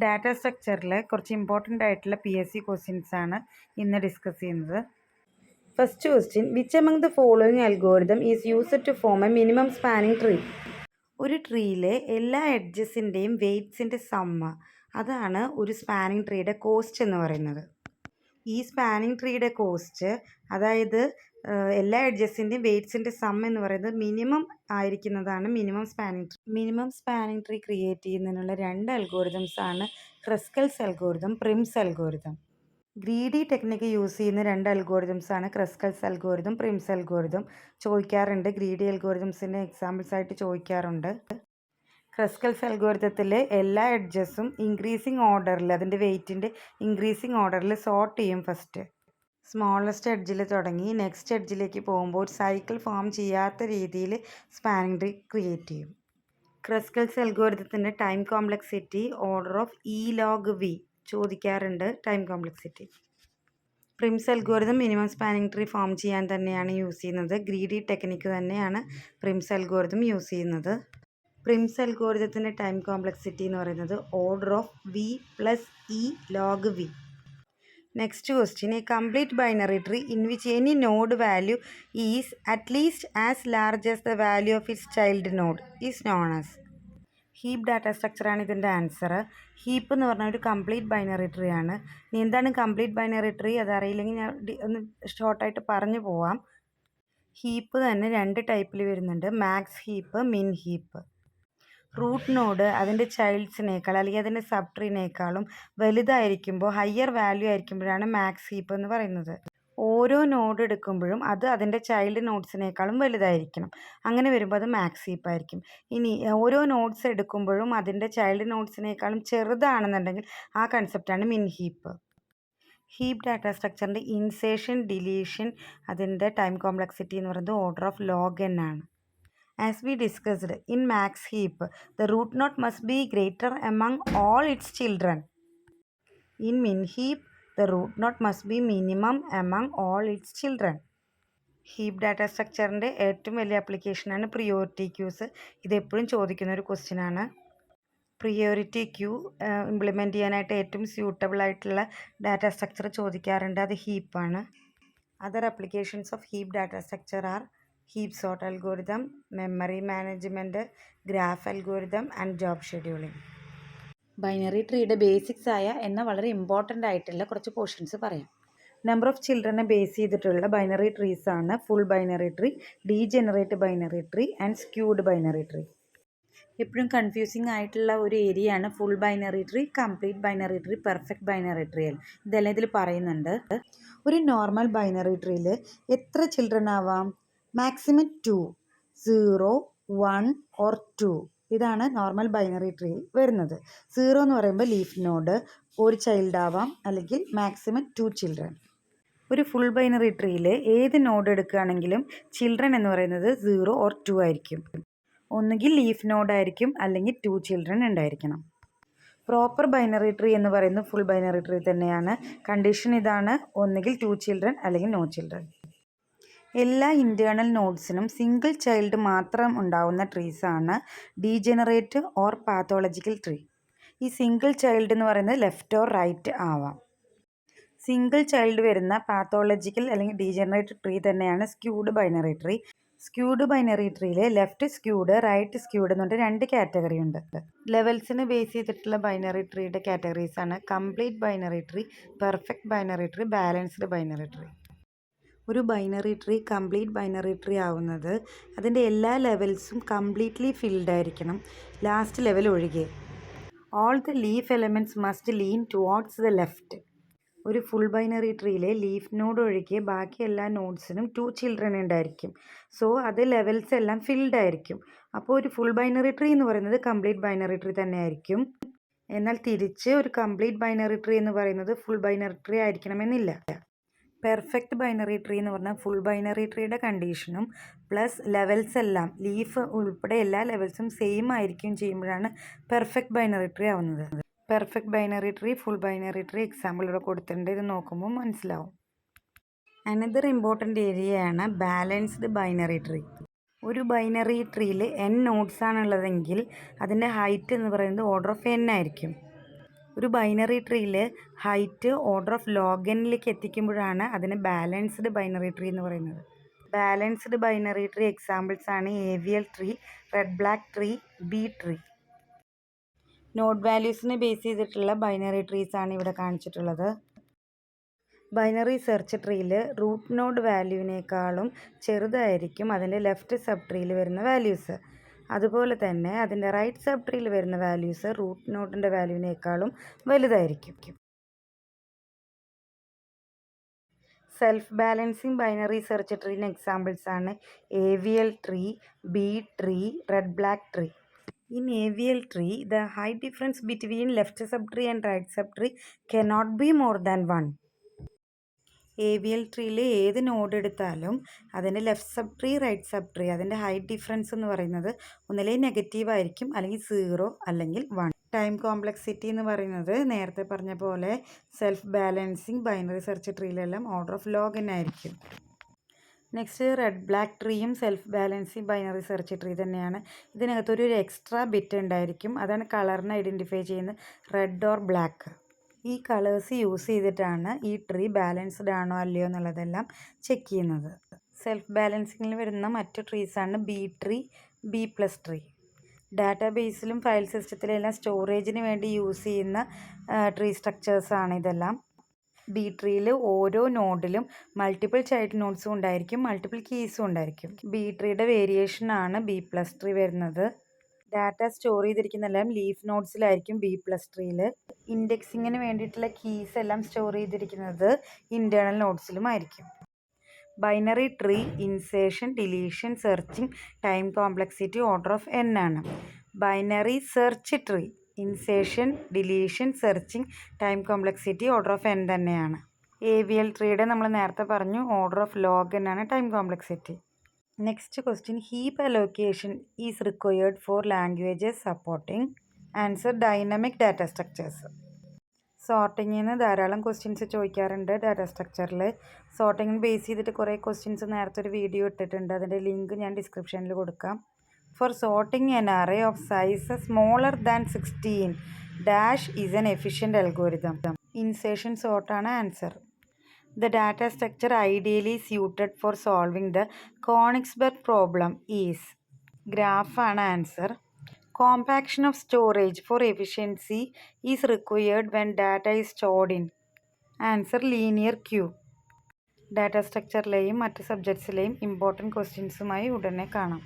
Data സ്ട്രക്ചറിലെ കുറച്ച് important ആയിട്ടുള്ള PSC questions ആണ് ഇന്ന് ഡിസ്കസ് ചെയ്യുന്നത്. First question, which among the following algorithm is used to form a minimum spanning tree? ഒരു ട്രീയിലെ എല്ലാ എഡ്ജസിൻ്റെയും വെയ്റ്റ്സിൻ്റെ സമ്മ, അതാണ് ഒരു സ്പാനിങ് ട്രീയുടെ കോസ്റ്റ് എന്ന് പറയുന്നത്. ഈ സ്പാനിങ് ട്രീയുടെ കോസ്റ്റ്, അതായത് എല്ലാ എഡ്ജസിൻ്റെയും വെയ്റ്റ്സിൻ്റെ സം എന്ന് പറയുന്നത് മിനിമം ആയിരിക്കുന്നതാണ് മിനിമം സ്പാനിങ് ട്രീ ക്രിയേറ്റ് ചെയ്യുന്നതിനുള്ള രണ്ട് അൽഗോരിതംസ് ആണ് Kruskal's algorithm, Prim's algorithm. Greedy technique use ചെയ്യുന്ന രണ്ട് അൽഗോരിതംസ് ആണ് ക്രസ്കൽസ് അൽഗോരിതം, പ്രിംസ് അൽഗോരിതം. ചോദിക്കാറുണ്ട്, ഗ്രീഡി അൽഗോരിതംസിൻ്റെ എക്സാമ്പിൾസ് ആയിട്ട് ചോദിക്കാറുണ്ട്. ക്രസ്കൽസ് അൽഗോരിതത്തിൽ എല്ലാ എഡ്ജസും ഇൻക്രീസിങ് ഓർഡറിൽ, അതിൻ്റെ വെയ്റ്റിൻ്റെ ഇൻക്രീസിങ് ഓർഡറിൽ സോർട്ട് ചെയ്യും. ഫസ്റ്റ് സ്മോളസ്റ്റ് എഡ്ജിൽ തുടങ്ങി നെക്സ്റ്റ് എഡ്ജിലേക്ക് പോകുമ്പോൾ ഒരു സൈക്കിൾ ഫോം ചെയ്യാത്ത രീതിയിൽ സ്പാനിങ് ട്രീ ക്രിയേറ്റ് ചെയ്യും. ക്രസ്കൽസ് അൽഗോരിതത്തിൻ്റെ time complexity order of log v ചോദിക്കാറുണ്ട്, time complexity. Prim's algorithm minimum spanning tree form ചെയ്യാൻ തന്നെയാണ് യൂസ് ചെയ്യുന്നത്. ഗ്രീഡി ടെക്നിക്ക് തന്നെയാണ് പ്രിംസ് അൽഗോരിതം യൂസ് ചെയ്യുന്നത്. പ്രിംസ് അൽഗോരിതത്തിൻ്റെ ടൈം കോംപ്ലക്സിറ്റി എന്ന് പറയുന്നത് order of v plus log v. Next question, a complete binary tree in which any node value is at least as large as the value of its child node is known as. Heap data സ്ട്രക്ചറാണ് ഇതിൻ്റെ answer. Heap എന്ന് പറഞ്ഞാൽ ഒരു complete binary tree ആണ്. ഇനി എന്താണ് complete binary tree, അതറിയില്ലെങ്കിൽ ഞാൻ ഒന്ന് ഷോർട്ടായിട്ട് പറഞ്ഞു പോവാം. ഹീപ്പ് തന്നെ രണ്ട് ടൈപ്പിൽ വരുന്നുണ്ട്, max heap, min heap. Root node അതിൻ്റെ ചൈൽഡ്സിനേക്കാൾ അല്ലെങ്കിൽ അതിൻ്റെ സബ് ട്രീനേക്കാളും വലുതായിരിക്കുമ്പോൾ, ഹയർ വാല്യൂ ആയിരിക്കുമ്പോഴാണ് മാക്സ് ഹീപ്പ് എന്ന് പറയുന്നത്. ഓരോ നോഡ് എടുക്കുമ്പോഴും അത് അതിൻ്റെ ചൈൽഡ് നോഡ്സിനേക്കാളും വലുതായിരിക്കണം. അങ്ങനെ വരുമ്പോൾ അത് മാക്സ് ഹീപ്പ് ആയിരിക്കും. ഇനി ഓരോ നോഡ്സ് എടുക്കുമ്പോഴും അതിൻ്റെ ചൈൽഡ് നോഡ്സിനേക്കാളും ചെറുതാണെന്നുണ്ടെങ്കിൽ ആ കൺസെപ്റ്റാണ് മിൻ ഹീപ്പ്. ഹീപ്പ് ഡാറ്റ സ്ട്രക്ചറിൻ്റെ ഇൻസേഷൻ, ഡിലീഷൻ, അതിൻ്റെ ടൈം കോംപ്ലക്സിറ്റി എന്ന് പറയുന്നത് ഓർഡർ ഓഫ് log n ആണ്. As we discussed, in max heap, the root node must be greater among all its children. In min heap, the root node must be minimum among all its children. Heap data സ്ട്രക്ചറിൻ്റെ ഏറ്റവും വലിയ ആപ്ലിക്കേഷനാണ് priority quiz. ഇതെപ്പോഴും ചോദിക്കുന്ന ഒരു question ആണ്. Priority queue implement ചെയ്യാനായിട്ട് ഏറ്റവും suitable ആയിട്ടുള്ള ഡാറ്റ സ്ട്രക്ചർ ചോദിക്കാറുണ്ട്, അത് ഹീപ്പാണ്. Other applications of heap data structure are heap sort algorithm, memory management, graph algorithm and job scheduling. Binary ട്രീയുടെ ബേസിക്സ് ആയ എന്നാൽ വളരെ ഇമ്പോർട്ടൻ്റ് ആയിട്ടുള്ള കുറച്ച് പോർഷൻസ് പറയാം. നമ്പർ ഓഫ് ചിൽഡ്രനെ ബേസ് ചെയ്തിട്ടുള്ള ബൈനറി ട്രീസ് ആണ് full binary tree, degenerate binary tree and skewed binary tree. എപ്പോഴും കൺഫ്യൂസിങ് ആയിട്ടുള്ള ഒരു ഏരിയ ആണ് full binary tree, complete binary tree, perfect binary tree. ഇതെല്ലാം ഇതിൽ പറയുന്നുണ്ട്. ഒരു നോർമൽ ബൈനറി ട്രീയിൽ എത്ര ചിൽഡ്രൻ ആവാം? Maximum 2, 0, 1 or 2. ഇതാണ് നോർമൽ ബൈനറി ട്രീ വരുന്നത്. 0 എന്ന് പറയുമ്പോൾ ലീഫ് നോഡ്, ഒരു ചൈൽഡ് ആവാം, അല്ലെങ്കിൽ മാക്സിമം 2 ചിൽഡ്രൻ. ഒരു ഫുൾ ബൈനറി ട്രീയിൽ ഏത് നോഡ് എടുക്കുകയാണെങ്കിലും ചിൽഡ്രൻ എന്ന് പറയുന്നത് 0 or 2 ആയിരിക്കും. ഒന്നുകിൽ ലീഫ് നോഡ് ആയിരിക്കും, അല്ലെങ്കിൽ 2 ചിൽഡ്രൻ ഉണ്ടായിരിക്കണം. പ്രോപ്പർ ബൈനറി ട്രീ എന്ന് പറയുന്നത് ഫുൾ ബൈനറി ട്രീ തന്നെയാണ്. കണ്ടീഷൻ ഇതാണ്, ഒന്നുകിൽ 2 ചിൽഡ്രൻ അല്ലെങ്കിൽ നോ ചിൽഡ്രൻ. എല്ലാ ഇൻറ്റേർണൽ നോഡ്സിനും സിംഗിൾ ചൈൽഡ് മാത്രം ഉണ്ടാവുന്ന ട്രീസാണ് ഡീജനറേറ്റ് ഓർ പാത്തോളജിക്കൽ ട്രീ. ഈ സിംഗിൾ ചൈൽഡ് എന്ന് പറയുന്നത് ലെഫ്റ്റ് ഓർ റൈറ്റ് ആവാം. സിംഗിൾ ചൈൽഡ് വരുന്ന പാത്തോളജിക്കൽ അല്ലെങ്കിൽ ഡീജനറേറ്റ് ട്രീ തന്നെയാണ് squid binary tree. Squid binary ട്രീയിൽ ലെഫ്റ്റ് സ്ക്യൂഡ്, റൈറ്റ് സ്ക്യൂഡ് എന്ന് പറഞ്ഞിട്ട് രണ്ട് കാറ്റഗറി ഉണ്ട്. ലെവൽസിന് ബേസ് ചെയ്തിട്ടുള്ള ബൈനറി ട്രീയുടെ കാറ്റഗറീസ് ആണ് complete binary tree, perfect binary tree, balanced binary tree. ഒരു binary tree complete binary tree ആവുന്നത് അതിൻ്റെ എല്ലാ ലെവൽസും കംപ്ലീറ്റ്ലി ഫിൽഡ് ആയിരിക്കണം, ലാസ്റ്റ് ലെവൽ ഒഴികെ. All the leaf elements must lean towards the left. ഒരു ഫുൾ ബൈനറി ട്രീയിലെ ലീഫ് നോഡ് ഒഴികെ ബാക്കി എല്ലാ നോഡ്സിനും 2 ചിൽഡ്രൻ ഉണ്ടായിരിക്കും. സോ അത് ലെവൽസ് എല്ലാം ഫിൽഡ് ആയിരിക്കും. അപ്പോൾ ഒരു ഫുൾ ബൈനറി ട്രീ എന്ന് പറയുന്നത് കംപ്ലീറ്റ് ബൈനറി ട്രീ തന്നെ ആയിരിക്കും. എന്നാൽ തിരിച്ച് ഒരു കംപ്ലീറ്റ് ബൈനറി ട്രീ എന്ന് പറയുന്നത് ഫുൾ ബൈനറി ട്രീ ആയിരിക്കണമെന്നില്ല. പെർഫെക്റ്റ് ബൈനറി ട്രീ എന്ന് പറഞ്ഞാൽ ഫുൾ ബൈനറി ട്രീയുടെ കണ്ടീഷനും പ്ലസ് ലെവൽസ് എല്ലാം ലീഫ് ഉൾപ്പെടെ എല്ലാ ലെവൽസും സെയിം ആയിരിക്കും ചെയ്യുമ്പോഴാണ് പെർഫെക്റ്റ് ബൈനറി ട്രീ ആവുന്നത്. Perfect binary tree, full binary tree example ഇവിടെ കൊടുത്തിട്ടുണ്ട്, ഇത് നോക്കുമ്പോൾ മനസ്സിലാവും. അനദർ ഇമ്പോർട്ടൻ്റ് ഏരിയയാണ് ബാലൻസ്ഡ് ബൈനറി ട്രീ. ഒരു ബൈനറി ട്രീയിൽ n നോഡ്സ് ആണുള്ളതെങ്കിൽ അതിൻ്റെ ഹൈറ്റ് എന്ന് പറയുന്നത് ഓർഡർ ഓഫ് n ആയിരിക്കും. ഒരു ബൈനറി ട്രീയിൽ ഹൈറ്റ് ഓർഡർ ഓഫ് ലോഗനിലേക്ക് എത്തിക്കുമ്പോഴാണ് അതിന് ബാലൻസ്ഡ് ബൈനറി ട്രീ എന്ന് പറയുന്നത്. ബാലൻസ്ഡ് ബൈനറി ട്രീ എക്സാമ്പിൾസ് ആണ് AVL tree, red black tree, B tree. Node വാല്യൂസിനെ ബേസ് ചെയ്തിട്ടുള്ള ബൈനറി ട്രീസ് ആണ് ഇവിടെ കാണിച്ചിട്ടുള്ളത്. ബൈനറി സെർച്ച് ട്രീയിൽ റൂട്ട് നോഡ് വാല്യൂവിനേക്കാളും ചെറുതായിരിക്കും അതിൻ്റെ ലെഫ്റ്റ് സബ് ട്രീയിൽ വരുന്ന വാല്യൂസ്. അതുപോലെ തന്നെ അതിൻ്റെ റൈറ്റ് സബ് ട്രീയിൽ വരുന്ന വാല്യൂസ് റൂട്ട് നോഡിൻ്റെ വാല്യൂവിനേക്കാളും വലുതായിരിക്കും. സെൽഫ് ബാലൻസിങ് ബൈനറി സെർച്ച് ട്രീന് എക്സാമ്പിൾസ് ആണ് AVL tree, B tree, red black tree. In AVL tree, the height difference between left subtree and right subtree cannot be more than 1. AVL ട്രീയിൽ ഏത് node എടുത്താലും അതിൻ്റെ left subtree, right subtree അതിൻ്റെ height difference എന്ന് പറയുന്നത് ഒന്നിലെ negative ആയിരിക്കും, അല്ലെങ്കിൽ 0 അല്ലെങ്കിൽ 1. ടൈം കോംപ്ലക്സിറ്റി എന്ന് പറയുന്നത് നേരത്തെ പറഞ്ഞ പോലെ സെൽഫ് ബാലൻസിങ് ബൈനറി സെർച്ച് ട്രീയിലെല്ലാം ഓർഡർ ഓഫ് ലോഗൻ ആയിരിക്കും. നെക്സ്റ്റ് റെഡ് ബ്ലാക്ക് ട്രീയും self balancing binary search tree തന്നെയാണ്. ഇതിനകത്തൊരു എക്സ്ട്രാ ബിറ്റ് ഉണ്ടായിരിക്കും, അതാണ് കളറിനെ ഐഡൻറ്റിഫൈ ചെയ്യുന്നത്, റെഡ് ഓർ ബ്ലാക്ക്. ഈ കളേഴ്സ് യൂസ് ചെയ്തിട്ടാണ് ഈ ട്രീ ബാലൻസ്ഡ് ആണോ അല്ലയോ എന്നുള്ളതെല്ലാം ചെക്ക് ചെയ്യുന്നത്. സെൽഫ് ബാലൻസിങ്ങിൽ വരുന്ന മറ്റു ട്രീസാണ് B tree, B plus tree. ഡാറ്റാബേസിലും ഫയൽ സിസ്റ്റത്തിലും എല്ലാം സ്റ്റോറേജിന് വേണ്ടി യൂസ് ചെയ്യുന്ന ട്രീ സ്ട്രക്ചേഴ്സാണ് ഇതെല്ലാം. ബി ട്രീയിൽ ഓരോ നോഡിലും മൾട്ടിപ്പിൾ ചൈൽഡ് നോഡ്സും ഉണ്ടായിരിക്കും, മൾട്ടിപ്പിൾ കീസും ഉണ്ടായിരിക്കും. ബി ട്രീയുടെ വേരിയേഷനാണ് ബി പ്ലസ് ട്രീ വരുന്നത്. ഡാറ്റ സ്റ്റോർ ചെയ്തിരിക്കുന്നതെല്ലാം ലീഫ് നോഡ്സിലായിരിക്കും ബി പ്ലസ് ട്രീയിൽ. ഇൻഡെക്സിങ്ങിന് വേണ്ടിയിട്ടുള്ള കീസ് എല്ലാം സ്റ്റോർ ചെയ്തിരിക്കുന്നത് ഇൻറ്റേർണൽ നോഡ്സിലുമായിരിക്കും. Binary tree insertion, deletion, searching, time complexity order of n ആണ്. Binary search tree insertion, deletion, searching, time complexity order of n തന്നെയാണ്. AVL ട്രീയുടെ നമ്മൾ നേരത്തെ പറഞ്ഞു ഓർഡർ ഓഫ് ലോഗ് n ആണ് time complexity. Next question, heap allocation is required for languages supporting. Answer dynamic data structures. സോർട്ടിങ്ങിൽ നിന്ന് ധാരാളം questions ചോദിക്കാറുണ്ട് ഡാറ്റ സ്ട്രക്ചറിൽ. സോർട്ടിങ്ങിന് ബേസ് ചെയ്തിട്ട് കുറേ ക്വസ്റ്റ്യൻസ് നേരത്തെ ഒരു വീഡിയോ ഇട്ടിട്ടുണ്ട്, അതിൻ്റെ ലിങ്ക് ഞാൻ ഡിസ്ക്രിപ്ഷനിൽ കൊടുക്കാം. For sorting an array of size smaller than 16 dash is an efficient algorithm. Insertion sort ആണ് answer. The data structure ideally suited for solving the Königsberg problem is. Graph ആണ് answer. Compaction of storage for efficiency is required when data is stored in. Answer linear queue. Data സ്ട്രക്ചറിലെയും മറ്റ് സബ്ജക്ട്സിലെയും important ക്വസ്റ്റ്യൻസുമായി ഉടനെ കാണാം.